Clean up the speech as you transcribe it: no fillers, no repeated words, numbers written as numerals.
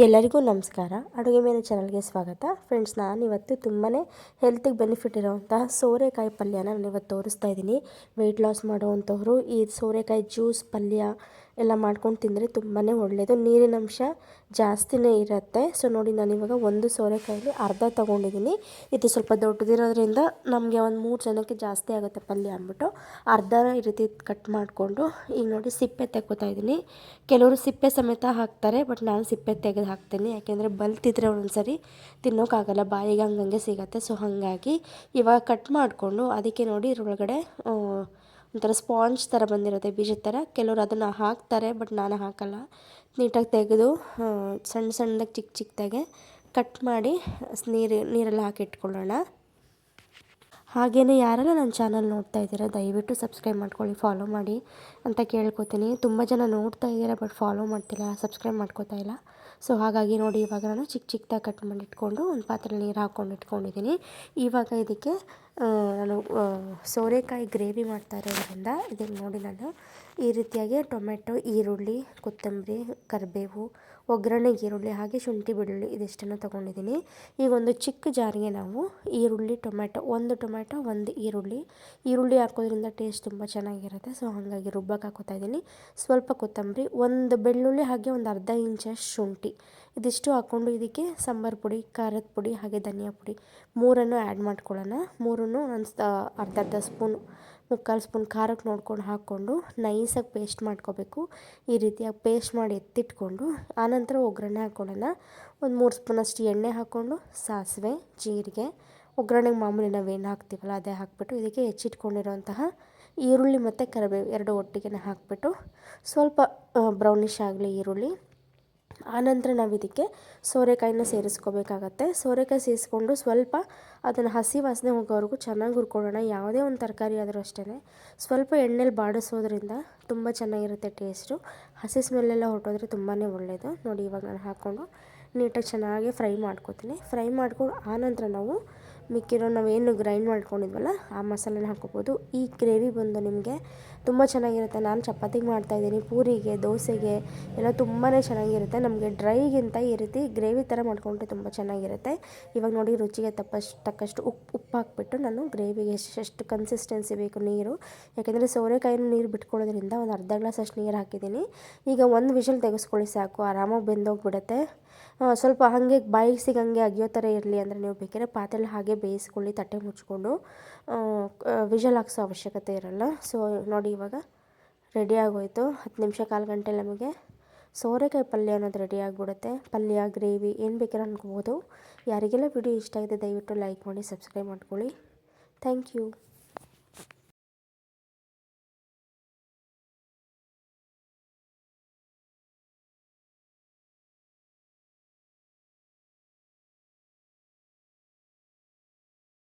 ಎಲ್ಲರಿಗೂ ನಮಸ್ಕಾರ. ಅಡುಗೆ ಮೇಲೆ ಚಾನಲ್ಗೆ ಸ್ವಾಗತ. ಫ್ರೆಂಡ್ಸ್, ನಾನಿವತ್ತು ತುಂಬಾ ಹೆಲ್ತಿಗೆ ಬೆನಿಫಿಟ್ ಇರೋವಂತಹ ಸೋರೆಕಾಯಿ ಪಲ್ಯನ ನಾನಿವತ್ತು ತೋರಿಸ್ತಾ ಇದ್ದೀನಿ. ವೆಯ್ಟ್ ಲಾಸ್ ಮಾಡುವಂಥವ್ರು ಈ ಸೋರೆಕಾಯಿ ಜ್ಯೂಸ್ ಪಲ್ಯ ಎಲ್ಲ ಮಾಡ್ಕೊಂಡು ತಿಂದರೆ ತುಂಬಾ ಒಳ್ಳೆಯದು. ನೀರಿನಂಶ ಜಾಸ್ತಿನೇ ಇರುತ್ತೆ. ಸೊ ನೋಡಿ, ನಾನಿವಾಗ ಒಂದು ಸೋರೆಕಾಯಲ್ಲಿ ಅರ್ಧ ತೊಗೊಂಡಿದ್ದೀನಿ. ಇದು ಸ್ವಲ್ಪ ದೊಡ್ಡದಿರೋದ್ರಿಂದ ನಮಗೆ ಒಂದು 3 ಜನಕ್ಕೆ ಜಾಸ್ತಿ ಆಗುತ್ತೆ ಪಲ್ಯ ಅಂದ್ಬಿಟ್ಟು ಅರ್ಧನ ಈ ರೀತಿ ಕಟ್ ಮಾಡಿಕೊಂಡು ಈಗ ನೋಡಿ ಸಿಪ್ಪೆ ತೆಕ್ಕೋತಾ ಇದ್ದೀನಿ. ಕೆಲವರು ಸಿಪ್ಪೆ ಸಮೇತ ಹಾಕ್ತಾರೆ, ಬಟ್ ನಾನು ಸಿಪ್ಪೆ ತೆಗೆದು ಹಾಕ್ತೀನಿ. ಯಾಕೆಂದರೆ ಬಲ್ತಿದ್ರೆ ಒಂದೊಂದ್ಸರಿ ತಿನ್ನೋಕ್ಕಾಗಲ್ಲ, ಬಾಯಿಗೆ ಹಂಗಂಗೆ ಸಿಗುತ್ತೆ. ಸೊ ಹಾಗಾಗಿ ಇವಾಗ ಕಟ್ ಮಾಡಿಕೊಂಡು ಅದಕ್ಕೆ ನೋಡಿ ಇದ್ರೊಳಗಡೆ ಒಂಥರ ಸ್ಪಾಂಜ್ ಥರ ಬಂದಿರುತ್ತೆ, ಬೀಜದ ಥರ. ಕೆಲವರು ಅದನ್ನು ಹಾಕ್ತಾರೆ, ಬಟ್ ನಾನು ಹಾಕಲ್ಲ. ನೀಟಾಗಿ ತೆಗೆದು ಸಣ್ಣ ಸಣ್ಣದಾಗಿ ಚಿಕ್ಕ ಚಿಕ್ಕದಾಗೆ ಕಟ್ ಮಾಡಿ ನೀರೆಲ್ಲ ಹಾಕಿ ಇಟ್ಕೊಳ್ಳೋಣ. ಹಾಗೆಯೇ ಯಾರೆಲ್ಲ ನನ್ನ ಚಾನಲ್ ನೋಡ್ತಾ ಇದ್ದೀರಾ ದಯವಿಟ್ಟು ಸಬ್ಸ್ಕ್ರೈಬ್ ಮಾಡ್ಕೊಳ್ಳಿ, ಫಾಲೋ ಮಾಡಿ ಅಂತ ಕೇಳ್ಕೊತೀನಿ. ತುಂಬ ಜನ ನೋಡ್ತಾ ಇದ್ದೀರಾ ಬಟ್ ಫಾಲೋ ಮಾಡ್ತಿಲ್ಲ, ಸಬ್ಸ್ಕ್ರೈಬ್ ಮಾಡ್ಕೋತಾ ಇಲ್ಲ. ಸೊ ಹಾಗಾಗಿ ನೋಡಿ, ಇವಾಗ ನಾನು ಚಿಕ್ಕ ಚಿಕ್ಕದಾಗಿ ಕಟ್ ಮಾಡಿ ಇಟ್ಕೊಂಡು ಒಂದು ಪಾತ್ರೆಯಲ್ಲಿ ನೀರು ಹಾಕ್ಕೊಂಡು ಇಟ್ಕೊಂಡಿದ್ದೀನಿ. ಇವಾಗ ಇದಕ್ಕೆ ನಾನು ಸೋರೆಕಾಯಿ ಗ್ರೇವಿ ಮಾಡ್ತಾ ಇರೋದ್ರಿಂದ ಇದಕ್ಕೆ ನೋಡಿ ನಾನು ಈ ರೀತಿಯಾಗಿ ಟೊಮೆಟೊ, ಈರುಳ್ಳಿ, ಕೊತ್ತಂಬರಿ, ಕರಿಬೇವು, ಒಗ್ಗರಣೆಗೆ ಈರುಳ್ಳಿ ಹಾಗೆ ಶುಂಠಿ ಬೆಳ್ಳುಳ್ಳಿ ಇದಿಷ್ಟನ್ನು ತೊಗೊಂಡಿದ್ದೀನಿ. ಈಗ ಒಂದು ಚಿಕ್ಕ ಜಾರಿಗೆ ನಾವು ಈರುಳ್ಳಿ, ಒಂದು ಟೊಮೆಟೊ, ಒಂದು ಈರುಳ್ಳಿ ಹಾಕೋದ್ರಿಂದ ಟೇಸ್ಟ್ ತುಂಬ ಚೆನ್ನಾಗಿರುತ್ತೆ. ಸೊ ಹಾಗಾಗಿ ರುಬ್ಬಕ್ಕೆ ಹಾಕೋತಾ ಇದ್ದೀನಿ. ಸ್ವಲ್ಪ ಕೊತ್ತಂಬರಿ, ಒಂದು ಬೆಳ್ಳುಳ್ಳಿ ಹಾಗೆ ಒಂದು ಅರ್ಧ ಇಂಚಷ್ಟು ಶುಂಠಿ ಇದಿಷ್ಟು ಹಾಕ್ಕೊಂಡು ಇದಕ್ಕೆ ಸಾಂಬಾರು ಪುಡಿ, ಖಾರದ ಪುಡಿ ಹಾಗೆ ಧನಿಯಾ ಪುಡಿ ಮೂರನ್ನು ಆ್ಯಡ್ ಮಾಡ್ಕೊಳ್ಳೋಣ. ಮೂರನ್ನು ಅರ್ಧ ಸ್ಪೂನು, 3/4 ಸ್ಪೂನ್ ಖಾರಕ್ಕೆ ನೋಡ್ಕೊಂಡು ಹಾಕ್ಕೊಂಡು ನೈಸಾಗಿ ಪೇಸ್ಟ್ ಮಾಡ್ಕೋಬೇಕು. ಈ ರೀತಿಯಾಗಿ ಪೇಸ್ಟ್ ಮಾಡಿ ಎತ್ತಿಟ್ಕೊಂಡು ಆನಂತರ ಒಗ್ಗರಣೆ ಹಾಕ್ಕೊಳ್ಳೋಣ. ಒಂದು 3 ಸ್ಪೂನಷ್ಟು ಎಣ್ಣೆ ಹಾಕ್ಕೊಂಡು ಸಾಸಿವೆ, ಜೀರಿಗೆ, ಒಗ್ಗರಣೆಗೆ ಮಾಮೂಲಿ ನಾವೇನು ಹಾಕ್ತೀವಲ್ಲ ಅದೇ ಹಾಕ್ಬಿಟ್ಟು ಇದಕ್ಕೆ ಹೆಚ್ಚಿಟ್ಕೊಂಡಿರೋಂತಹ ಈರುಳ್ಳಿ ಮತ್ತು ಕರಿಬೇವು ಎರಡು ಒಟ್ಟಿಗೆ ಹಾಕ್ಬಿಟ್ಟು ಸ್ವಲ್ಪ ಬ್ರೌನಿಷ್ ಆಗಲಿ ಈರುಳ್ಳಿ. ಆನಂತರ ನಾವು ಇದಕ್ಕೆ ಸೋರೆಕಾಯಿನ ಸೇರಿಸ್ಕೋಬೇಕಾಗತ್ತೆ. ಸೋರೆಕಾಯಿ ಸೇರಿಸ್ಕೊಂಡು ಸ್ವಲ್ಪ ಅದನ್ನು ಹಸಿ ವಾಸನೆ ಹೋಗೋವರೆಗೂ ಚೆನ್ನಾಗಿ ಹುರ್ಕೊಳ್ಳೋಣ. ಯಾವುದೇ ಒಂದು ತರಕಾರಿ ಆದರೂ ಅಷ್ಟೇ ಸ್ವಲ್ಪ ಎಣ್ಣೆಲಿ ಬಾಡಿಸೋದ್ರಿಂದ ತುಂಬ ಚೆನ್ನಾಗಿರುತ್ತೆ ಟೇಸ್ಟು. ಹಸಿ ಸ್ಮೆಲ್ಲೆಲ್ಲ ಹೊರಟೋದ್ರೆ ತುಂಬಾ ಒಳ್ಳೆಯದು. ನೋಡಿ, ಇವಾಗ ನಾನು ಹಾಕ್ಕೊಂಡು ನೀಟಾಗಿ ಚೆನ್ನಾಗಿ ಫ್ರೈ ಮಾಡ್ಕೊತೀನಿ. ಫ್ರೈ ಮಾಡ್ಕೊಂಡು ಆನಂತರ ನಾವು ನಾವೇನು ಗ್ರೈಂಡ್ ಮಾಡ್ಕೊಂಡಿದ್ವಲ್ಲ ಆ ಮಸಾಲೆನ ಹಾಕ್ಕೋಬೋದು. ಈ ಗ್ರೇವಿ ಬಂದು ನಿಮಗೆ ತುಂಬ ಚೆನ್ನಾಗಿರುತ್ತೆ. ನಾನು ಚಪಾತಿಗೆ ಮಾಡ್ತಾಯಿದ್ದೀನಿ, ಪೂರಿಗೆ, ದೋಸೆಗೆ ಎಲ್ಲ ತುಂಬಾ ಚೆನ್ನಾಗಿರುತ್ತೆ. ನಮಗೆ ಡ್ರೈಗಿಂತ ಈ ರೀತಿ ಗ್ರೇವಿ ಥರ ಮಾಡ್ಕೊಂಡ್ರೆ ತುಂಬ ಚೆನ್ನಾಗಿರುತ್ತೆ. ಇವಾಗ ನೋಡಿ, ರುಚಿಗೆ ತಕ್ಕಷ್ಟು ಉಪ್ಪು ಹಾಕ್ಬಿಟ್ಟು ನಾನು ಗ್ರೇವಿಗೆ ಎಷ್ಟು ಕನ್ಸಿಸ್ಟೆನ್ಸಿ ಬೇಕು ನೀರು, ಯಾಕೆಂದರೆ ಸೋರೆಕಾಯಿನ ನೀರು ಬಿಟ್ಕೊಳ್ಳೋದ್ರಿಂದ ಒಂದು ಅರ್ಧ ಗ್ಲಾಸಷ್ಟು ನೀರು ಹಾಕಿದ್ದೀನಿ. ಈಗ ಒಂದು ವಿಷಲ್ ತೆಗೆಸ್ಕೊಳ್ಳಿ ಸಾಕು, ಆರಾಮಾಗಿ ಬೆಂದೋಗ್ಬಿಡುತ್ತೆ. ಸ್ವಲ್ಪ ಹಾಗೆ ಬಾಯಿಗೆ ಸಿಗಂಗೆ ಅಗಿಯೋ ಥರ ಇರಲಿ ಅಂದರೆ ನೀವು ಬೇಕಾದ್ರೆ ಪಾತ್ರೆಲಿ ಹಾಗೆ ಬೇಯಿಸ್ಕೊಳ್ಳಿ, ತಟ್ಟೆ ಮುಚ್ಕೊಂಡು. ವಿಷಲ್ ಹಾಕ್ಸೋ ಅವಶ್ಯಕತೆ ಇರಲ್ಲ. ಸೊ ನೋಡಿ, ಇವಾಗ ರೆಡಿ ಆಗೋಯಿತು. 10 ನಿಮಿಷ, ಕಾಲು ಗಂಟೆ ನಮಗೆ ಸೋರೆಕಾಯಿ ಪಲ್ಯ ಅನ್ನೋದು ರೆಡಿ ಆಗಿಬಿಡುತ್ತೆ. ಪಲ್ಯ, ಗ್ರೇವಿ ಏನು ಬೇಕಾದ್ರೆ ಅನ್ಕೋಬೋದು. ಯಾರಿಗೆಲ್ಲ ವಿಡಿಯೋ ಇಷ್ಟ ಆಗಿದೆ ದಯವಿಟ್ಟು ಲೈಕ್ ಮಾಡಿ, ಸಬ್ಸ್ಕ್ರೈಬ್ ಮಾಡ್ಕೊಳ್ಳಿ. Thank you.